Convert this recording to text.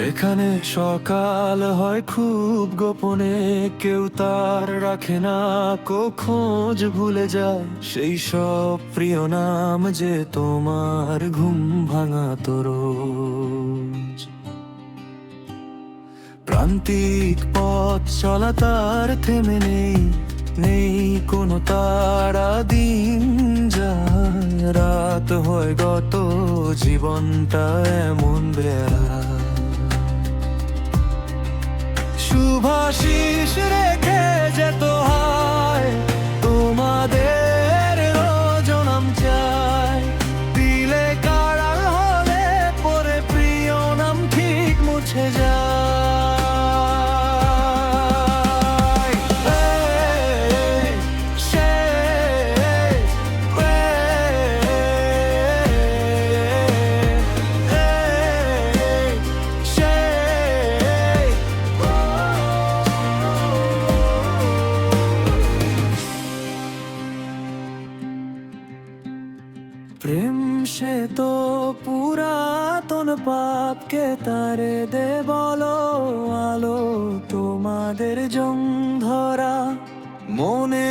এখানে সকাল হয় খুব গোপনে, কেউ তার রাখে না, খোঁজ ভুলে যায় সেই সব প্রিয় নাম যে তোমার ঘুম ভাঙা তোর। প্রান্তিক পথ চলা তার থেমে নেই, নেই কোনো তারা, দিন যায় রাত হয় গত, জীবনটা এমন বেড়া। শুভাশিস রেখে যেত হয় তোমাদের রোজনাম চাই, দিলে কারা হলে পরে প্রিয় নাম ঠিক মুছে যায়। প্রেম সে তো পুরাতন পাপকে তারে দে বলো আলো, তোমাদের জং ধরা মনে